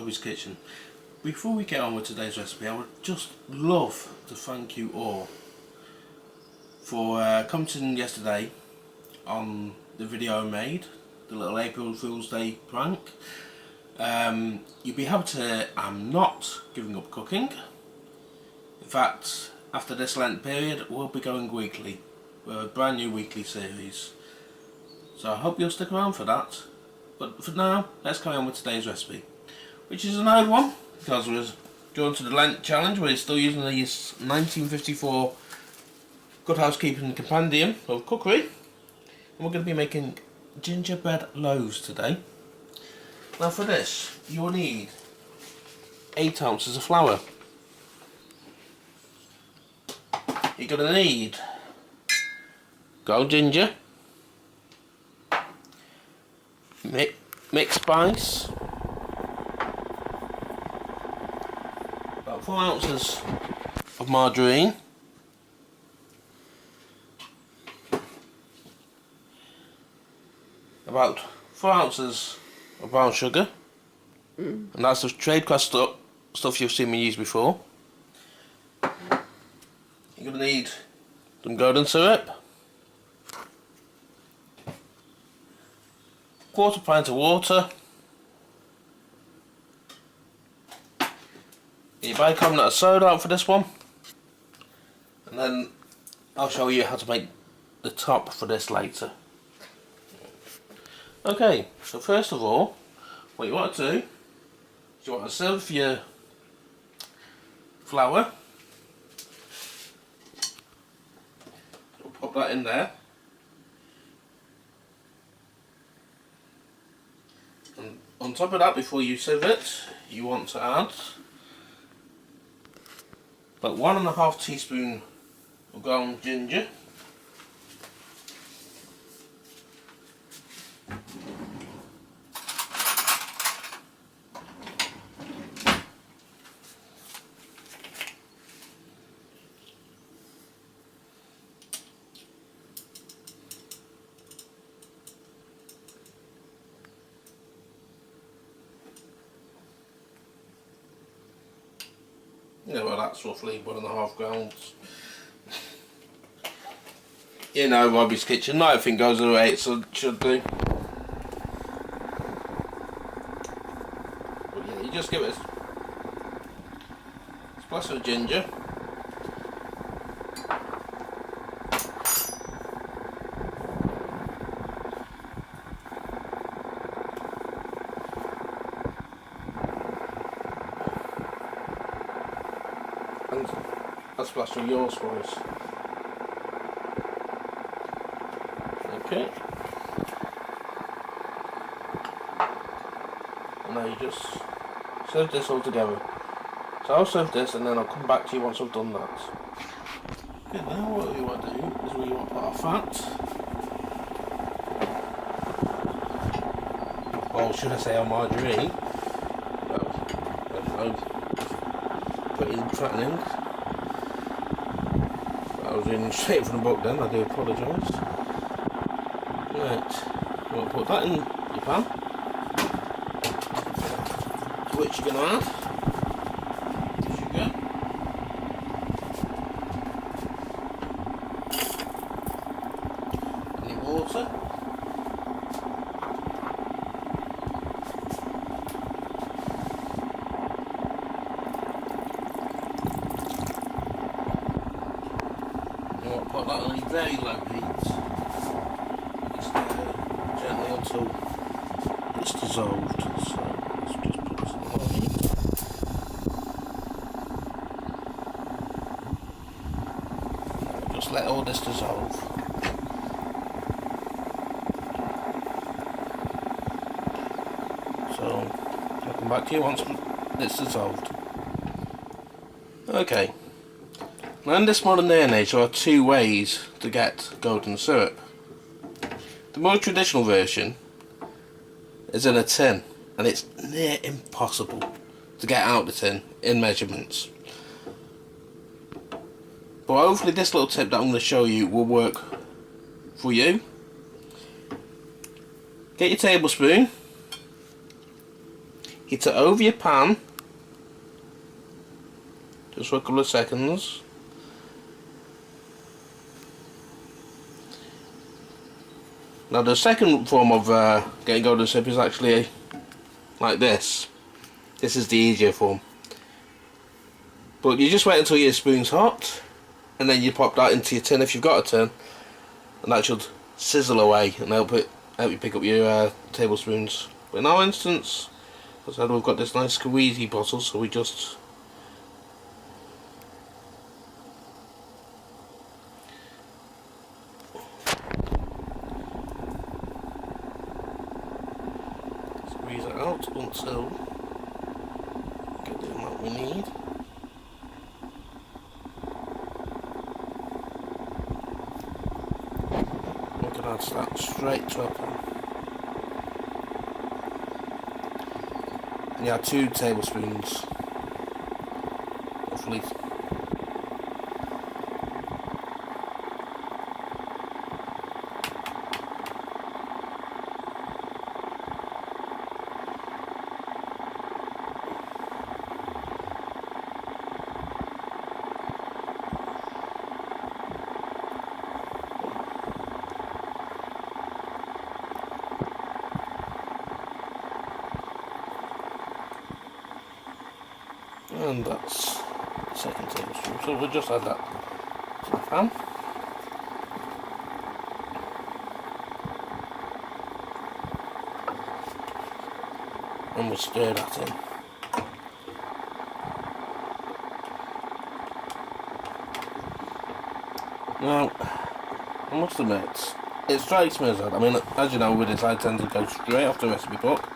Robbie's Kitchen. Before we get on with today's recipe, I would just love to thank you all for commenting yesterday on the video I made, the little April Fool's Day prank. You'll be happy to hear I'm not giving up cooking. In fact, after this Lent period, we'll be going weekly with a brand new weekly series. So I hope you'll stick around for that. But for now, let's carry on with today's recipe, which is an old one because we're going to the Lent challenge. We're still using the 1954 Good Housekeeping Compendium of Cookery, and we're going to be making gingerbread loaves today. Now for this, you will need 8 ounces of flour. You're going to need ground ginger, mixed spice, about 4 ounces of margarine, about 4 ounces of brown sugar, and that's the trade craft stuff you've seen me use before. You're going to need some golden syrup, 1/4 pint of water, your bicarbonate of soda out for this one, and then I'll show you how to make the top for this later. Okay, so first of all, what you want to do is you want to sieve your flour. So pop that in there. And on top of that, before you sieve it, you want to add about 1½ teaspoon of ground ginger, yeah, well that's roughly 1½ grams. You know, Robbie's Kitchen, not everything goes the way it should do. But yeah, you just give it a splash of ginger. And a splash of your spice. Okay. And now you just serve this all together. So I'll serve this and then I'll come back to you once I've done that. Okay, now what we want to do is we want to put our fat, or should I say our margarine. Pretty threatening. I was reading straight from the book then, I do apologise. Right, you want to put that in your pan, to which you're going to add sugar, and your water, you want to put that on a very low heat. Gently until it's dissolved. So let's just put this in the heat. Just let all this dissolve. So I'll come back to you once it's dissolved. Okay. Now in this modern day and age there are 2 ways to get golden syrup. The more traditional version is in a tin, and it's near impossible to get out the tin in measurements. But hopefully this little tip that I'm going to show you will work for you. Get your tablespoon, Heat it over your pan, just for a couple of seconds. Now the second form of getting golden syrup is actually like this. This is the easier form. But you just wait until your spoon's hot, and then you pop that into your tin if you've got a tin, and that should sizzle away and help you pick up your tablespoons. But in our instance, as I said, we've got this nice squeezy bottle, so we just squeeze it out until we get the amount we need. We can add that straight to our pan. And you add 2 tablespoons, roughly. And that's the second tablespoon. So we'll just add that to the pan. And we'll stir that in. Now, I must admit, it strikes me as odd. I mean, as you know with this I tend to go straight off the recipe book.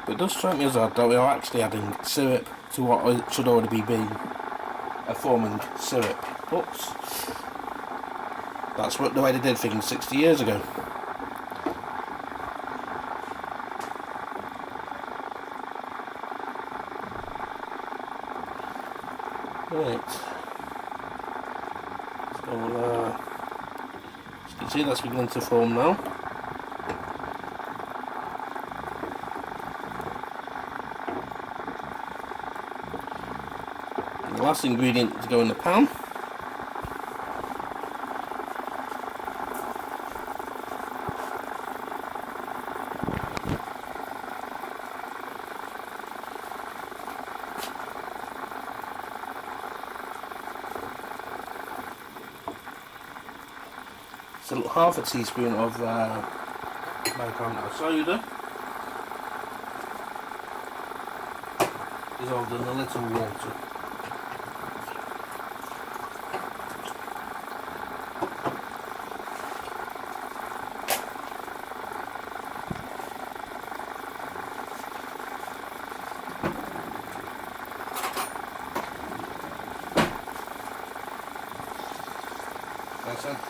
But it does strike me as odd that we are actually adding syrup to what should already be a forming syrup. But that's the way they did things 60 years ago. Right. So as you can see, that's beginning to form now. The last ingredient to go in the pan is half a teaspoon of bicarbonate soda dissolved in a little water.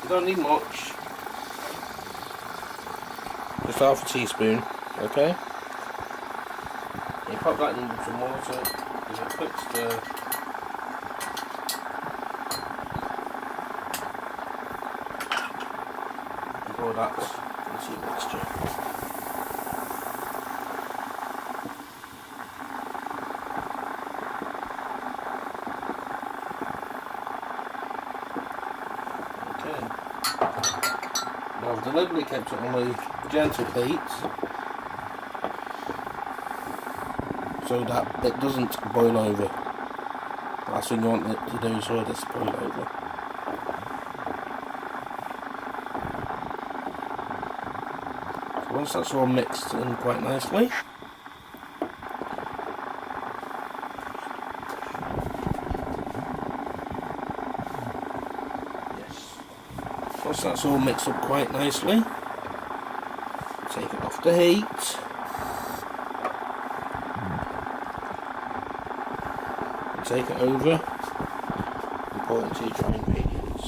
You don't need much, just half a teaspoon, okay? You pop that in some water, give it a quick stir, and pour that into your mixture. I've deliberately kept it on a gentle heat so that it doesn't boil over. Last thing you want it to do is for this to boil over. So once that's all mixed in quite nicely, once that's all mixed up quite nicely, take it off the heat, and take it over and pour it into your dry ingredients.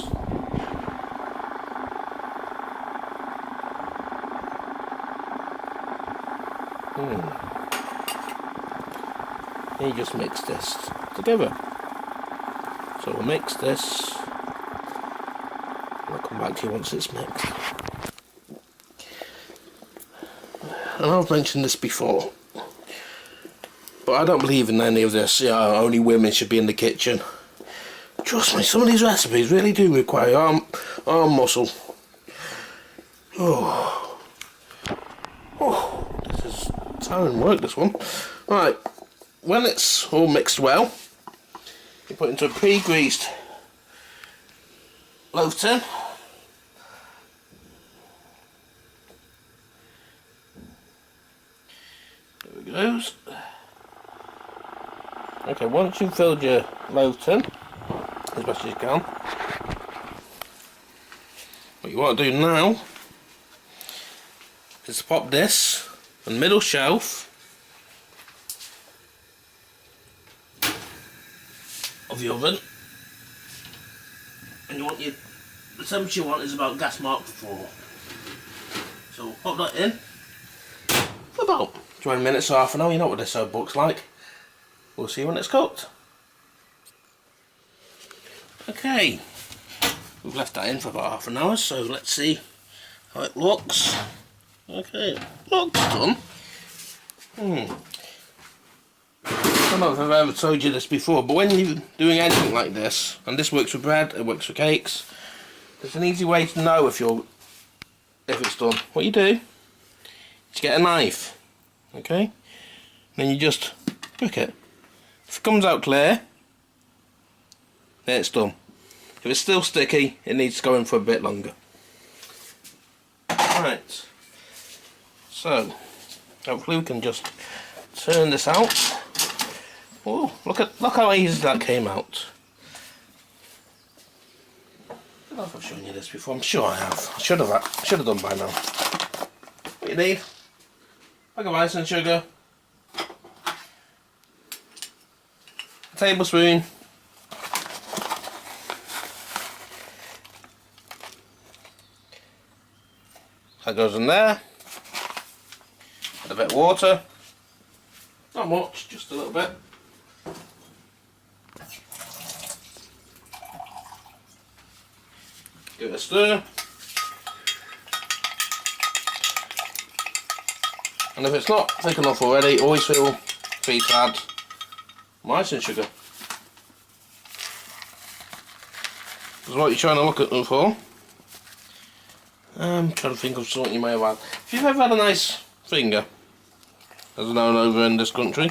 And you just mix this together. So we'll mix this. I'll come back to you once it's mixed. And I've mentioned this before, But I don't believe in any of this, you know, only women should be in the kitchen. Trust me, some of these recipes really do require arm muscle. Oh, this is tiring work, this one. Right, when it's all mixed well, you put it into a pre-greased loaf tin. There it goes. Okay, once you've filled your loaf tin, as best as you can, what you want to do now is pop this on the middle shelf of the oven, and you want the temperature you want is about gas mark 4. So pop that in for about 20 minutes or half an hour. You know what this book's like. We'll see when it's cooked. Okay, we've left that in for about half an hour, so let's see how it looks. Okay, looks done. I don't know if I've ever told you this before, but when you're doing anything like this, and this works for bread, it works for cakes, there's an easy way to know if it's done. What you do is you get a knife, okay, then you just prick it. If it comes out clear, then it's done. If it's still sticky, it needs to go in for a bit longer. Right, so hopefully we can just turn this out. Oh, look how easy that came out. I don't know if I've shown you this before. I'm sure I have. I should have done by now. What you need? Bag of icing sugar, a tablespoon, that goes in there. Add a bit of water. Not much, just a little bit. Give it a stir. And if it's not thick enough already, always feel free to add icing sugar. That's what you're trying to look at them for. I'm trying to think of something you may have had. If you've ever had a nice finger, as known over in this country,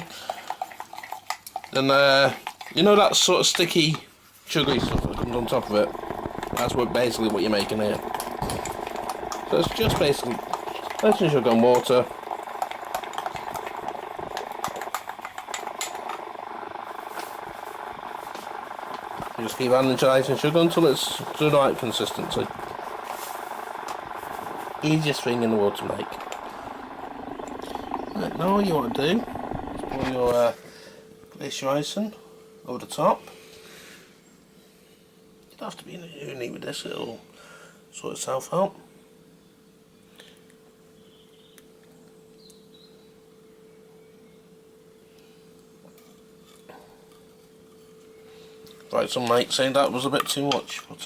then you know that sort of sticky, sugary stuff that comes on top of it. That's basically what you're making here. So it's just basically icing sugar and water. You just keep adding to icing sugar until it's the right consistency. Easiest thing in the world to make. Right, now all you want to do is pour your glacier icing over the top. You don't have to be neat with this, it'll sort itself out. Right, some might say that was a bit too much, but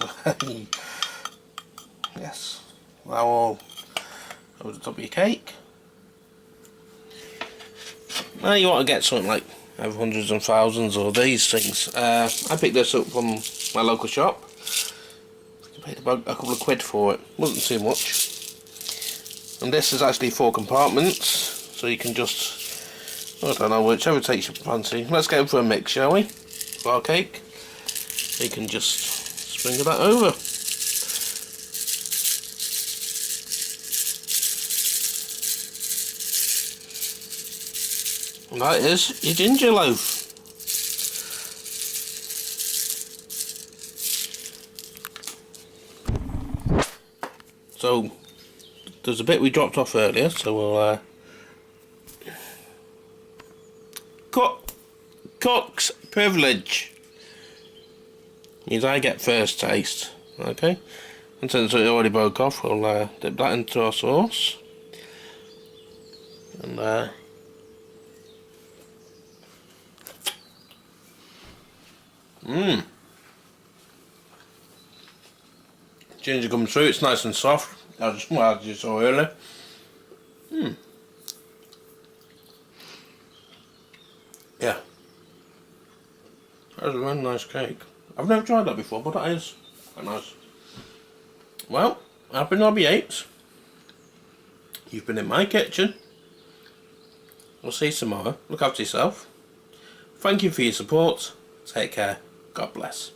yes. Now all over the top of your cake. Now you want to get something like over hundreds and thousands of these things. I picked this up from my local shop. I paid about a couple of quid for it. Wasn't too much. And this is actually 4 compartments, so you can just, I don't know, whichever takes your fancy. Let's get in for a mix, shall we? For our cake. You can just sprinkle that over. And that is your ginger loaf. So there's a bit we dropped off earlier, so we'll cook's privilege means I get first taste. Okay, and since it already broke off, we'll dip that into our sauce and ginger comes through, it's nice and soft, as you saw earlier. That's a really nice cake. I've never tried that before, but that is quite nice. Well, I've been Robbie Yates. You've been in my kitchen. We'll see you tomorrow. Look after yourself. Thank you for your support. Take care. God bless.